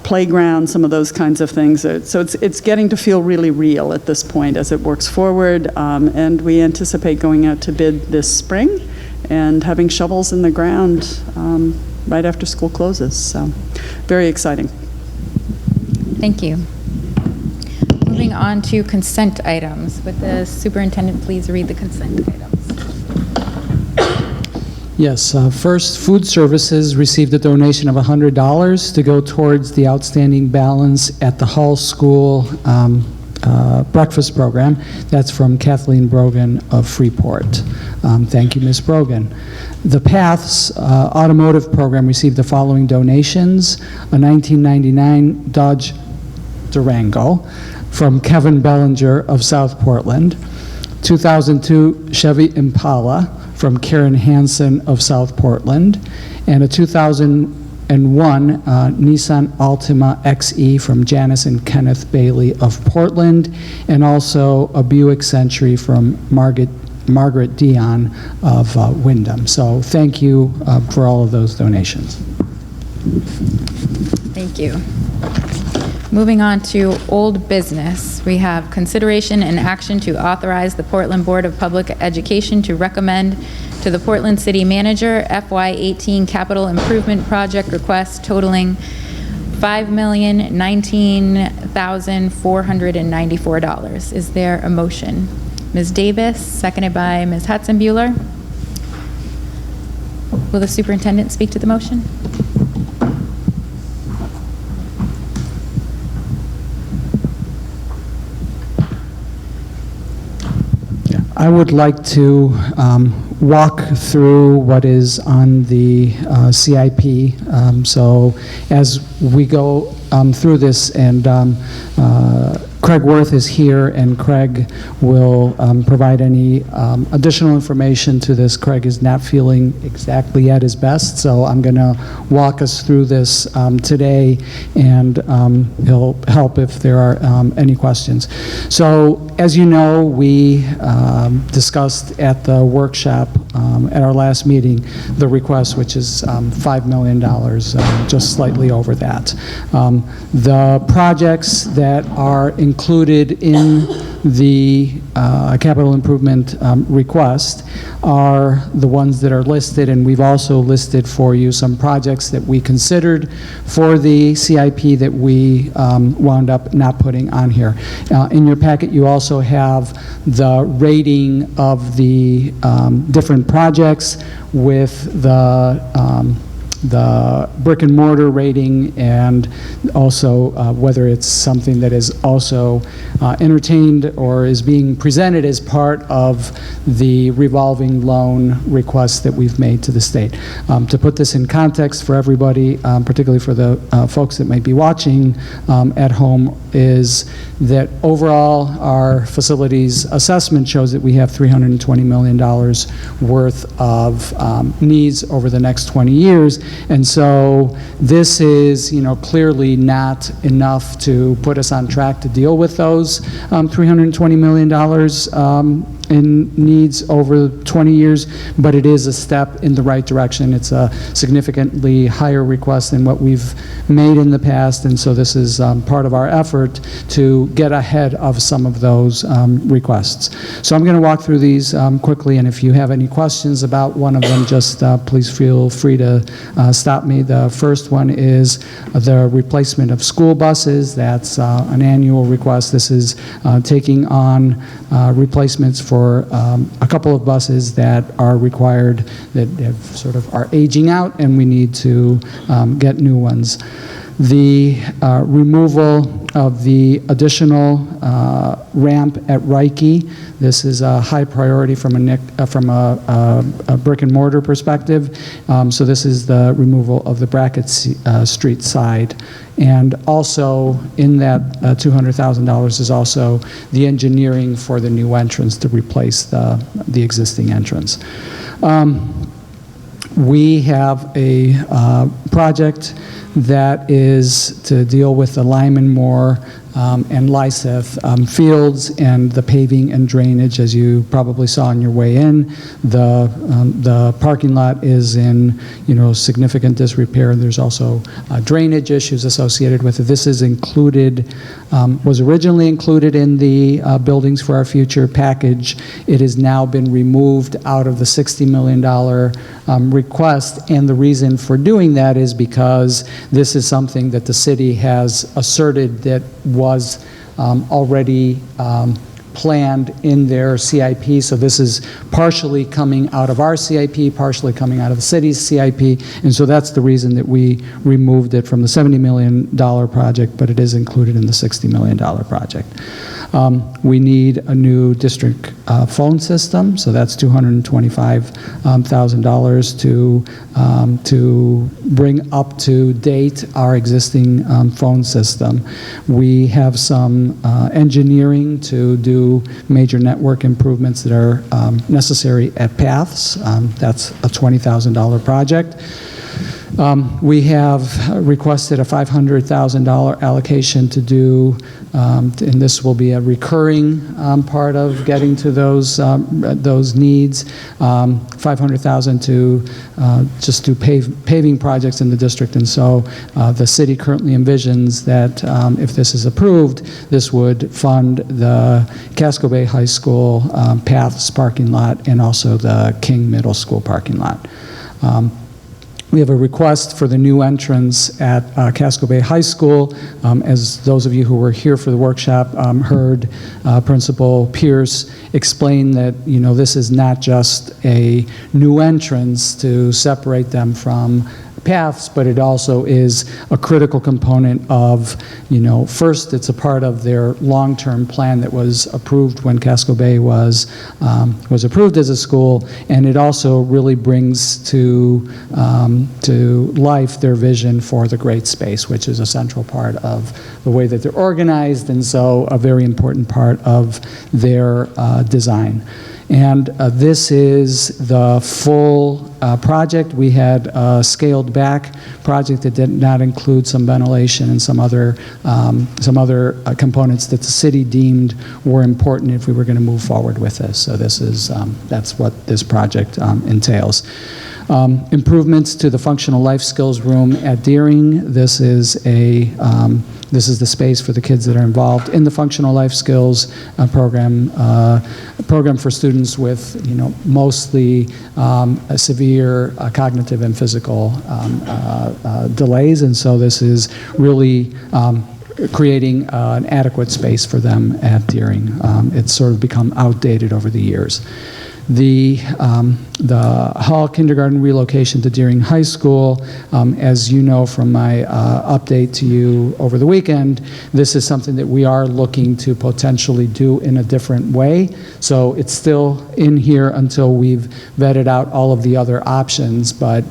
playground, some of those kinds of things. So it's getting to feel really real at this point as it works forward. And we anticipate going out to bid this spring and having shovels in the ground right after school closes. So very exciting. Thank you. Moving on to consent items. Would the superintendent please read the consent items? Yes. First, food services received a donation of $100 to go towards the outstanding balance at the Hall School breakfast program. That's from Kathleen Brogan of Freeport. Thank you, Ms. Brogan. The Paths Automotive Program received the following donations: a 1999 Dodge Durango from Kevin Bellinger of South Portland, 2002 Chevy Impala from Karen Hansen of South Portland, and a 2001 Nissan Altima XE from Janice and Kenneth Bailey of Portland, and also a Buick Century from Margaret Dion of Wyndham. So thank you for all of those donations. Thank you. Moving on to old business, we have consideration and action to authorize the Portland Board of Public Education to recommend to the Portland City Manager FY18 capital improvement project request totaling $5,019,494. Is there a motion? Ms. Davis, seconded by Ms. Hudson-Buehler. Will the superintendent speak to the motion? I would like to walk through what is on the CIP. So as we go through this, and Craig Worth is here, and Craig will provide any additional information to this. Craig is not feeling exactly at his best, so I'm going to walk us through this today, and he'll help if there are any questions. So as you know, we discussed at the workshop at our last meeting the request, which is $5 million, just slightly over that. The projects that are included in the capital improvement request are the ones that are listed, and we've also listed for you some projects that we considered for the CIP that we wound up not putting on here. In your packet, you also have the rating of the different projects with the brick and mortar rating, and also whether it's something that is also entertained or is being presented as part of the revolving loan request that we've made to the state. To put this in context for everybody, particularly for the folks that might be watching at home, is that overall our facilities assessment shows that we have $320 million worth of needs over the next 20 years. And so this is, clearly not enough to put us on track to deal with those $320 million in needs over 20 years, but it is a step in the right direction. It's a significantly higher request than what we've made in the past, and so this is part of our effort to get ahead of some of those requests. So I'm going to walk through these quickly, and if you have any questions about one of them, just please feel free to stop me. The first one is the replacement of school buses. That's an annual request. This is taking on replacements for a couple of buses that are required, that have are aging out, and we need to get new ones. The removal of the additional ramp at Reiki. This is a high priority from a brick and mortar perspective. So this is the removal of the Brackett Street side. And also in that $200,000 is also the engineering for the new entrance to replace the existing entrance. We have a project that is to deal with the Lyman Moore and Lyseth fields and the paving and drainage. As you probably saw on your way in, the parking lot is in significant disrepair. There's also drainage issues associated with it. This is included, was originally included in the Buildings for Our Future package. It has now been removed out of the $60 million request, and the reason for doing that is because this is something that the city has asserted that was already planned in their CIP. So this is partially coming out of our CIP, partially coming out of the city's CIP, and so that's the reason that we removed it from the $70 million project, but it is included in the $60 million project. We need a new district phone system, so that's $225,000 to bring up to date our existing phone system. We have some engineering to do major network improvements that are necessary at paths. That's a $20,000 project. We have requested a $500,000 allocation to do, and this will be a recurring part of getting to those needs. $500,000 to just do paving projects in the district, and so the city currently envisions that if this is approved, this would fund the Casco Bay High School paths parking lot and also the King Middle School parking lot. We have a request for the new entrance at Casco Bay High School. As those of you who were here for the workshop heard Principal Pierce explain that, this is not just a new entrance to separate them from paths, but it also is a critical component of, first, it's a part of their long-term plan that was approved when Casco Bay was approved as a school, and it also really brings to life their vision for the great space, which is a central part of the way that they're organized, and so a very important part of their design. And this is the full project. We had a scaled back project that did not include some ventilation and some other components that the city deemed were important if we were going to move forward with this. So this is that's what this project entails. Improvements to the functional life skills room at Deering. This is the space for the kids that are involved in the functional life skills program for students with, mostly severe cognitive and physical delays, and so this is really creating an adequate space for them at Deering. It's sort of become outdated over the years. The Hall Kindergarten relocation to Deering High School, as you know from my update to you over the weekend, this is something that we are looking to potentially do in a different way. So it's still in here until we've vetted out all of the other options, but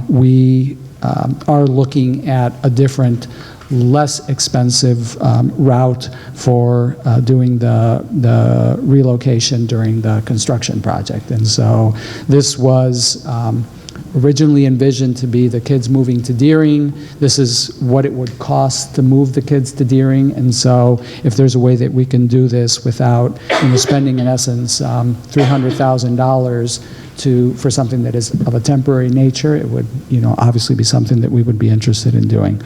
we are looking at a different, less expensive route for doing the relocation during the construction project. And so this was originally envisioned to be the kids moving to Deering. This is what it would cost to move the kids to Deering, and so if there's a way that we can do this without spending, in essence, $300,000 for something that is of a temporary nature, it would obviously be something that we would be interested in doing.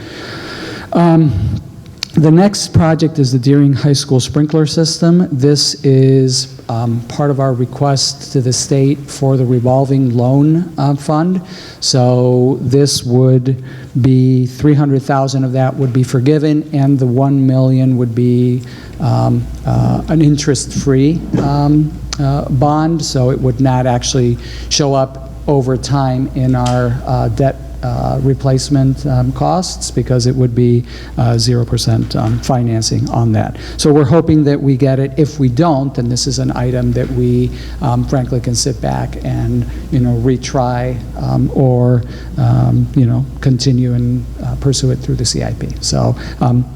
The next project is the Deering High School sprinkler system. This is part of our request to the state for the revolving loan fund. So this would be $300,000 of that would be forgiven, and the $1 million would be an interest-free bond. So it would not actually show up over time in our debt replacement costs, because it would be 0% financing on that. So we're hoping that we get it. If we don't, then this is an item that we frankly can sit back and retry or continue and pursue it through the CIP. So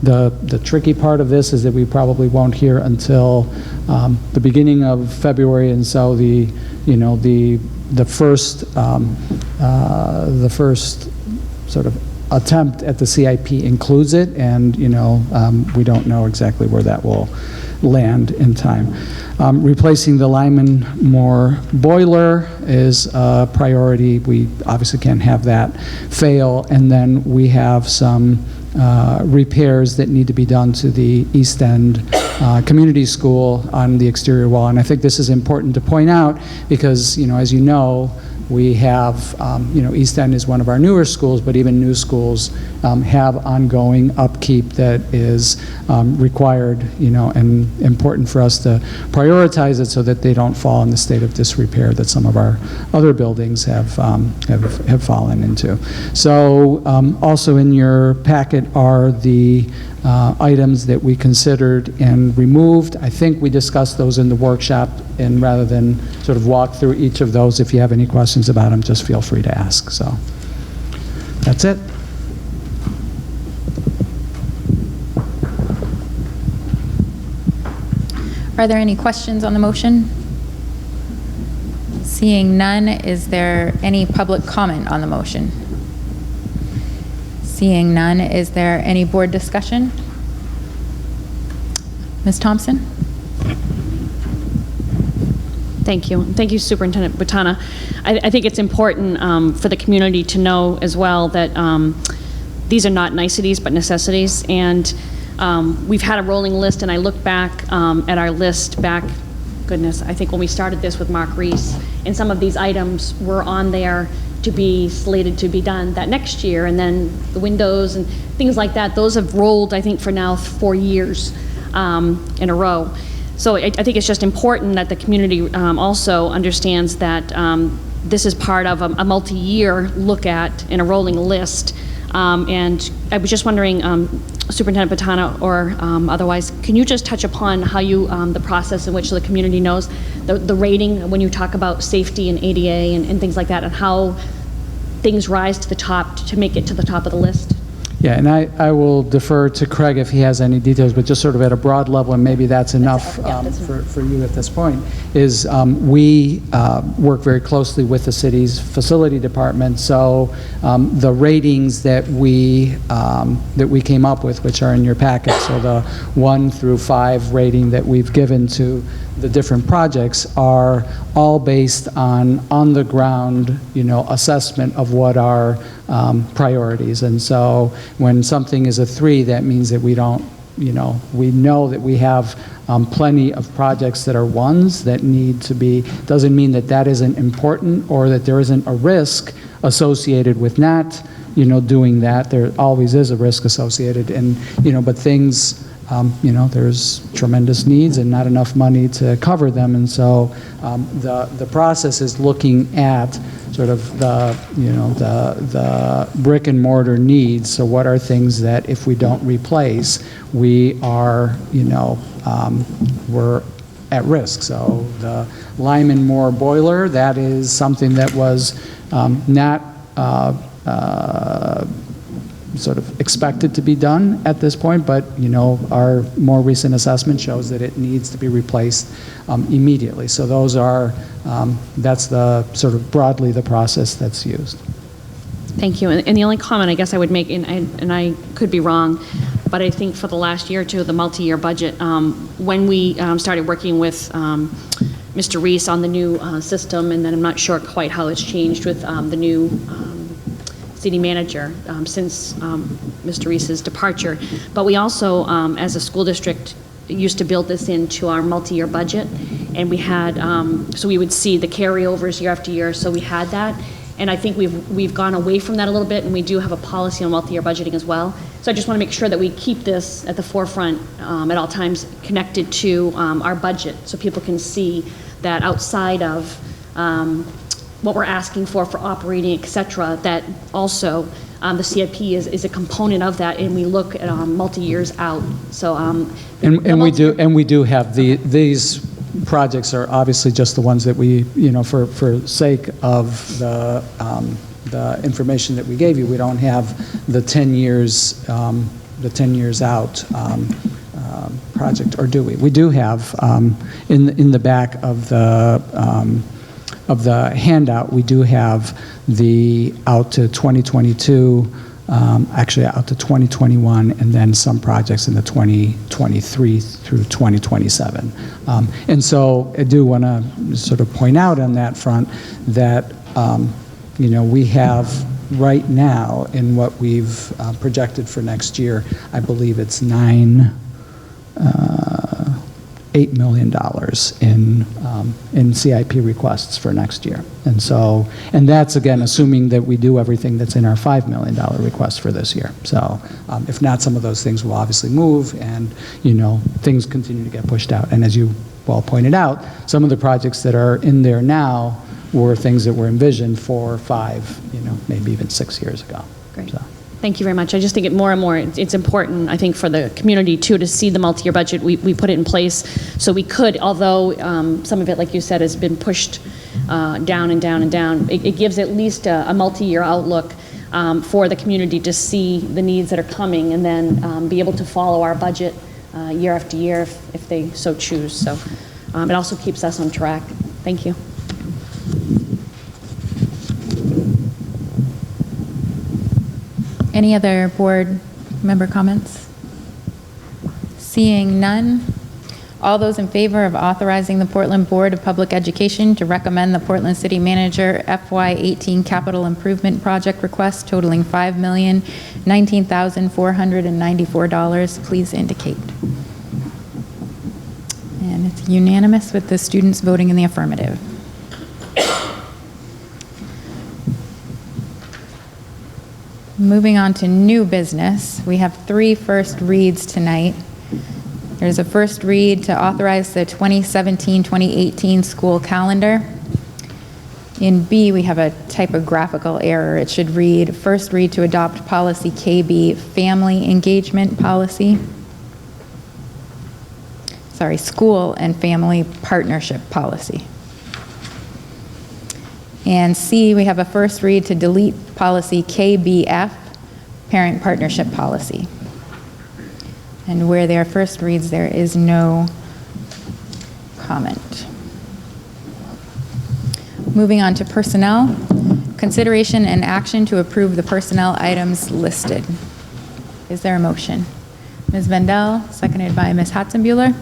the tricky part of this is that we probably won't hear until the beginning of February, and so the first sort of attempt at the CIP includes it, and we don't know exactly where that will land in time. Replacing the Lyman Moore boiler is a priority. We obviously can't have that fail, and then we have some repairs that need to be done to the East End Community School on the exterior wall. And I think this is important to point out because, as you know, We have, East End is one of our newer schools, but even new schools have ongoing upkeep that is required, and important for us to prioritize it so that they don't fall in the state of disrepair that some of our other buildings have fallen into. So also in your packet are the items that we considered and removed. I think we discussed those in the workshop, and rather than sort of walk through each of those, if you have any questions about them, just feel free to ask. So that's it. Are there any questions on the motion? Seeing none, is there any public comment on the motion? Seeing none, is there any board discussion? Ms. Thompson? Thank you. Thank you, Superintendent Botana. I think it's important for the community to know as well that these are not niceties but necessities. And we've had a rolling list, and I look back at our list back, goodness, I think when we started this with Mark Reese, and some of these items were on there to be slated to be done that next year, and then the windows and things like that, those have rolled, I think, for now 4 years in a row. So I think it's just important that the community also understands that this is part of a multi-year look at in a rolling list. And I was just wondering, Superintendent Botana or otherwise, can you just touch upon how you, the process in which the community knows the rating when you talk about safety and ADA and things like that, and how things rise to the top to make it to the top of the list? Yeah, and I will defer to Craig if he has any details, but just sort of at a broad level, and maybe that's enough for you at this point, is we work very closely with the city's facility department, so the ratings that we came up with, which are in your packet, so the 1 through 5 rating that we've given to the different projects are all based on the ground, assessment of what are priorities. And so when something is a 3, that means that we don't, we know that we have plenty of projects that are 1s that need to be, doesn't mean that that isn't important or that there isn't a risk associated with not, doing that. There always is a risk associated, and, but things, there's tremendous needs and not enough money to cover them. And so the process is looking at sort of the brick and mortar needs. So what are things that if we don't replace, we are, we're at risk. So the Lyman Moore boiler, that is something that was not sort of expected to be done at this point, but our more recent assessment shows that it needs to be replaced immediately. So those are, that's the sort of broadly the process that's used. Thank you. And the only comment I guess I would make, and I could be wrong, but I think for the last year or two of the multi-year budget, when we started working with Mr. Reese on the new system, and then I'm not sure quite how it's changed with the new city manager since Mr. Reese's departure. But we also, as a school district, used to build this into our multi-year budget, and we had, so we would see the carryovers year after year, so we had that. And I think we've gone away from that a little bit, and we do have a policy on multi-year budgeting as well. So I just want to make sure that we keep this at the forefront at all times, connected to our budget, so people can see that outside of what we're asking for operating, et cetera, that also the CIP is a component of that, and we look at multi-years out. So and we do have these projects are obviously just the ones that we, for sake of the information that we gave you, we don't have the 10 years out project, or do we? We do have in the back of the handout, we do have the out to 2022, actually out to 2021, and then some projects in the 2023 through 2027. And so I do want to sort of point out on that front that, we have right now in what we've projected for next year, I believe it's 9 $8 million in CIP requests for next year. And so, and that's again assuming that we do everything that's in our $5 million request for this year. So if not, some of those things will obviously move, and things continue to get pushed out. And as you well pointed out, some of the projects that are in there now were things that were envisioned 4, 5, maybe even 6 years ago. Great. So. Thank you very much. I just think more and more it's important, I think, for the community, too, to see the multi-year budget. We put it in place so we could, although some of it, like you said, has been pushed down and down and down, it gives at least a multi-year outlook for the community to see the needs that are coming, and then be able to follow our budget year after year if they so choose. So it also keeps us on track. Thank you. Any other board member comments? Seeing none, all those in favor of authorizing the Portland Board of Public Education to recommend the Portland City Manager FY18 capital improvement project request totaling $5,019,494, please indicate. And it's unanimous with the students voting in the affirmative. Moving on to new business, we have 3 first reads tonight. There's a first read to authorize the 2017-2018 school calendar. In B, we have a typographical error. It should read, first read to adopt policy KB, family engagement policy. Sorry, school and family partnership policy. And C, we have a first read to delete policy KBF, parent partnership policy. And where there are first reads, there is no comment. Moving on to personnel, consideration and action to approve the personnel items listed. Is there a motion? Ms. Vendel, seconded by Ms. Hatzenbuehler.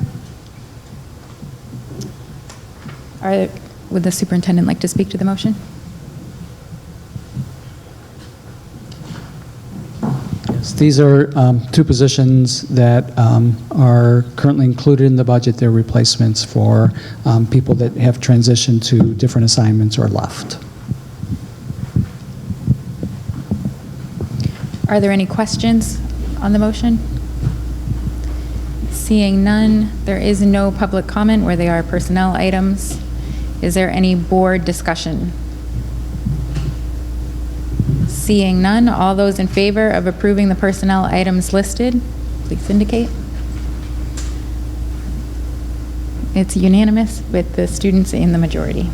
Would the superintendent like to speak to the motion? Yes, these are 2 positions that are currently included in the budget. They're replacements for people that have transitioned to different assignments or left. Are there any questions on the motion? Seeing none, there is no public comment where they are personnel items. Is there any board discussion? Seeing none, all those in favor of approving the personnel items listed, please indicate. It's unanimous with the students in the majority.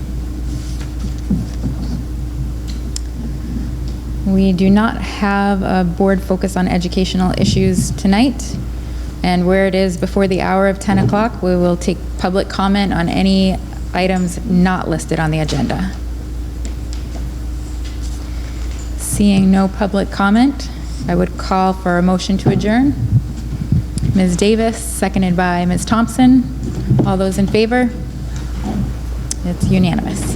We do not have a board focus on educational issues tonight. And where it is before the hour of 10 o'clock, we will take public comment on any items not listed on the agenda. Seeing no public comment, I would call for a motion to adjourn. Ms. Davis, seconded by Ms. Thompson. All those in favor? It's unanimous.